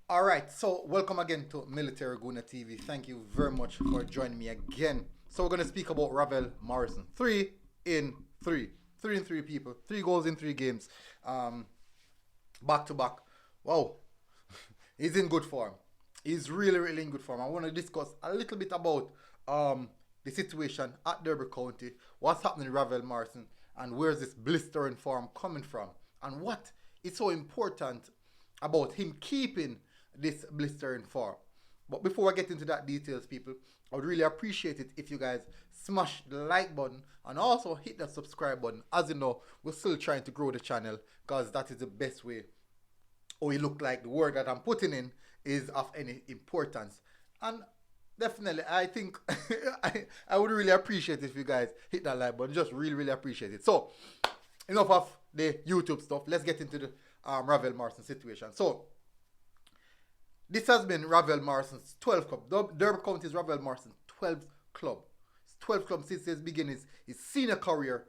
All right, so welcome again to Military Guna TV. Thank you very much for joining me again. So we're going to speak about Ravel Morrison. Three in three. 3 in 3 people. 3 goals in 3 games. Um, Back to back. Wow. He's in good form. He's really, really in good form. I want to discuss a little bit about the situation at Derby County, what's happening to Ravel Morrison, and where's this blistering form coming from, and what is so important about him keeping this blistering form. But before I get into that details, people, I would really appreciate it if you guys smash the like button and also hit the subscribe button. As you know, we're still trying to grow the channel because that is the best way, or it look like the work that I'm putting in is of any importance. And definitely, I think I would really appreciate it if you guys hit that like button. Just really, really appreciate it. So, enough of the YouTube stuff. Let's get into the Ravel Morrison situation. So, this has been Ravel Morrison's 12th club. Derby County is Ravel Morrison's 12th club. His 12th club since his beginning, his senior career,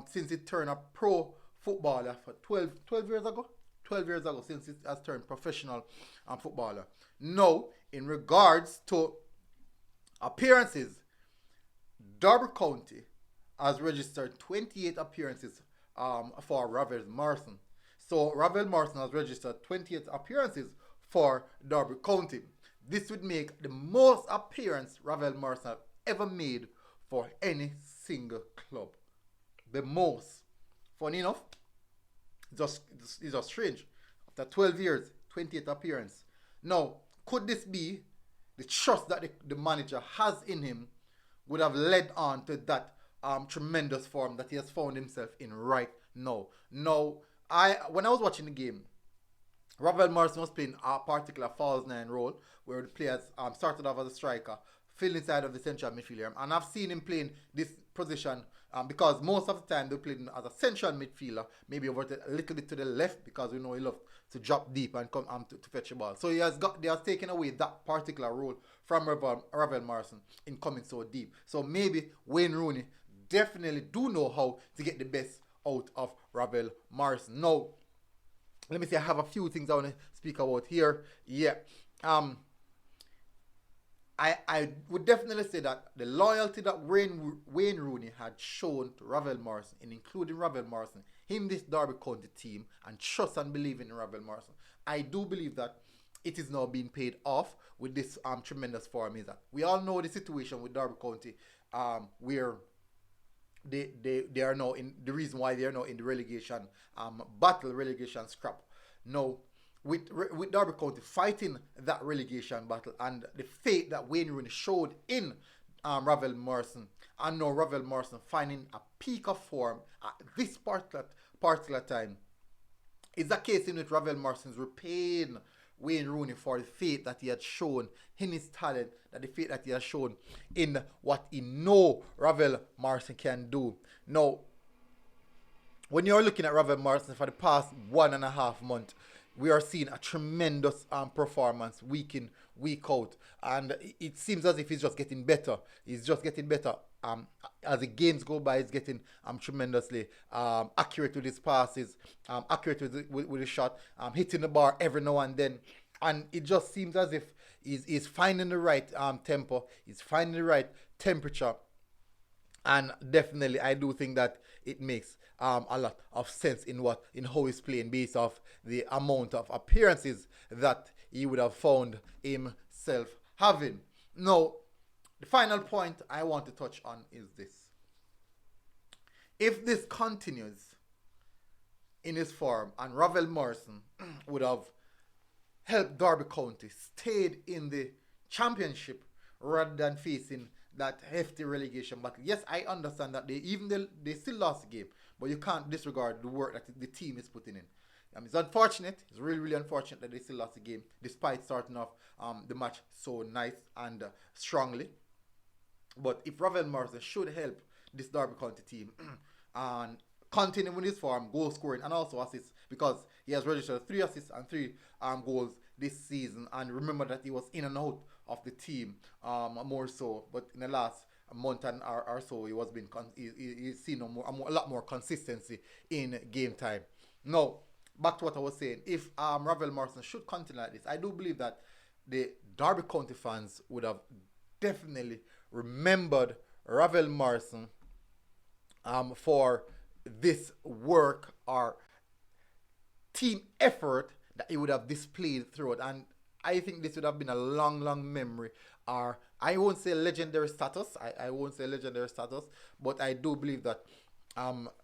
since he turned a pro footballer for 12 years ago. 12 years ago since he has turned professional footballer. Now, in regards to appearances, Derby County has registered 28 appearances for Ravel Morrison. So Ravel Morrison has registered 28 appearances for Derby County. This would make the most appearance Ravel Morrison have ever made for any single club. The most. Funny enough, it's just strange. After 12 years, 28 appearance. Now, could this be the trust that the manager has in him would have led on to that tremendous form that he has found himself in right now? Now, when I was watching the game, Ravel Morrison was playing a particular false nine role where the players started off as a striker, filled inside of the central midfielder. And I've seen him playing this position because most of the time they played as a central midfielder, maybe over a little bit to the left because we know he loves to drop deep and come to fetch the ball. So they has taken away that particular role from Ravel Morrison in coming so deep. So maybe Wayne Rooney definitely do know how to get the best out of Ravel Morrison. Now, let me see, I have a few things I want to speak about here. Yeah. I would definitely say that the loyalty that Wayne Rooney had shown to Ravel Morrison, in including Ravel Morrison, him, this Derby County team, and trust and believe in Ravel Morrison, I do believe that it is now being paid off with this tremendous form. Is that we all know the situation with Derby County, where they are now in the reason why they are now in the relegation relegation scrap. Now, with Derby County fighting that relegation battle and the faith that Wayne Rooney showed in Ravel Morrison, and now Ravel Morrison finding a peak of form at this particular time, is a case in which Ravel Morrison is repaying Wayne Rooney for the faith that he had shown in his talent, that the faith that he has shown in what he know Ravel Morrison can do. Now, when you're looking at Ravel Morrison for the past 1.5 months, we are seeing a tremendous performance week in, week out. And it seems as if he's just getting better. He's just getting better. As the games go by, he's getting tremendously accurate with his passes, accurate with his shot, hitting the bar every now and then. And it just seems as if he's finding the right tempo, he's finding the right temperature. And definitely, I do think that it makes a lot of sense in how he's playing based off the amount of appearances that he would have found himself having. Now, the final point I want to touch on is this: if this continues in his form, and Ravel Morrison would have helped Derby County stayed in the championship rather than facing that hefty relegation battle. Yes, I understand that they still lost the game, but you can't disregard the work that the team is putting in. It's unfortunate. It's really, really unfortunate that they still lost the game, despite starting off the match so nice and strongly. But if Ravel Morrison should help this Derby County team and continue with his form, goal scoring, and also assists, because he has registered 3 assists and 3 goals this season. And remember that he was in and out of the team more so, but in the last month and or so, he was he's seen a lot more consistency in game time. Now, back to what I was saying, if Ravel Morrison should continue like this, I do believe that the Derby County fans would have definitely remembered Ravel Morrison for this work or team effort that he would have displayed throughout. And I think this would have been a long, long memory. Or I won't say legendary status. I won't say legendary status, but I do believe that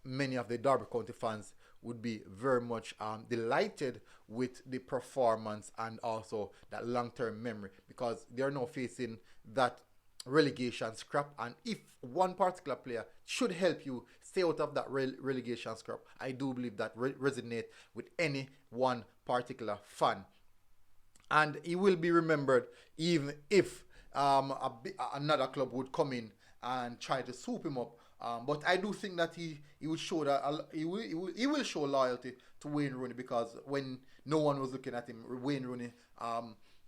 many of the Derby County fans would be very much delighted with the performance and also that long-term memory, because they're now facing that relegation scrap. And if one particular player should help you stay out of that relegation scrap, I do believe that resonate with any one particular fan. And he will be remembered even if another club would come in and try to swoop him up. But I do think that he would show that he will show loyalty to Wayne Rooney, because when no one was looking at him, Wayne Rooney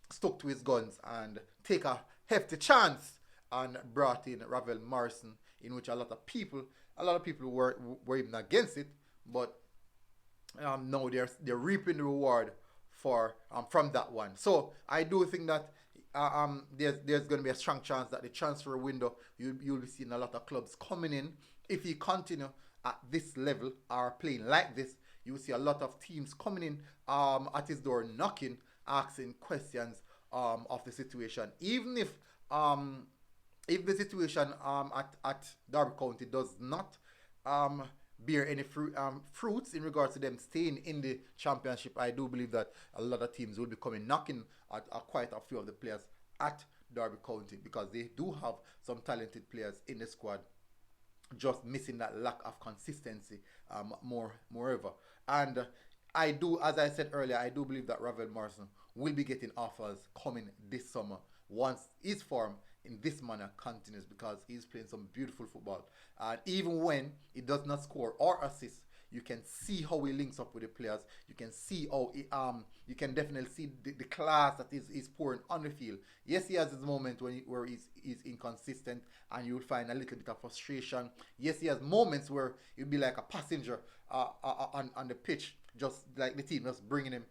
stuck to his guns and take a hefty chance and brought in Ravel Morrison, in which a lot of people were even against it, but now they're reaping the reward for from that one. So I do think that there's going to be a strong chance that the transfer window, you'll be seeing a lot of clubs coming in. If he continue at this level or playing like this, you'll see a lot of teams coming in at his door, knocking, asking questions of the situation. Even if the situation at Derby County does not bear any fruits in regards to them staying in the championship, I do believe that a lot of teams will be coming knocking at quite a few of the players at Derby County, because they do have some talented players in the squad, just missing that lack of consistency moreover. And I do, as I said earlier, I do believe that Ravel Morrison will be getting offers coming this summer once his form in this manner continues, because he's playing some beautiful football. And even when he does not score or assist, you can see how he links up with the players. You can see how you can definitely see the class that is pouring on the field. Yes, he has his moment where he's inconsistent and you'll find a little bit of frustration. Yes, he has moments where he'll be like a passenger on the pitch, just like the team just bringing him,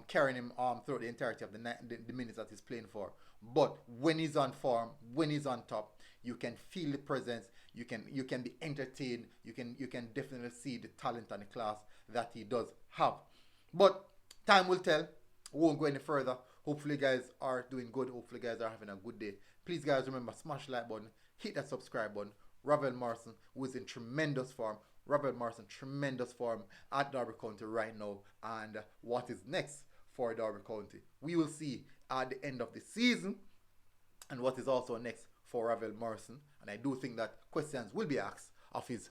carrying him throughout the entirety of the minutes that he's playing for. But when he's on form, when he's on top, you can feel the presence. You can be entertained. You can definitely see the talent and the class that he does have. But time will tell. We won't go any further. Hopefully, guys are doing good. Hopefully, guys are having a good day. Please, guys, remember, smash the like button, hit that subscribe button. Ravel Morrison, who is in tremendous form. Ravel Morrison, tremendous form at Derby County right now. And what is next for Derby County, we will see at the end of the season, and what is also next for Ravel Morrison. And I do think that questions will be asked of his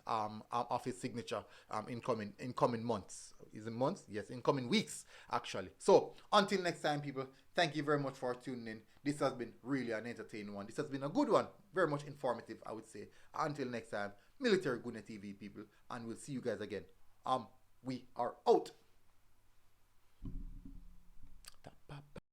signature in coming months. Is it months? Yes, in coming weeks actually. So until next time, people, thank you very much for tuning in. This has been really an entertaining one. This has been a good one, very much informative, I would say. Until next time, Military Gune TV, people, and we'll see you guys again. We are out.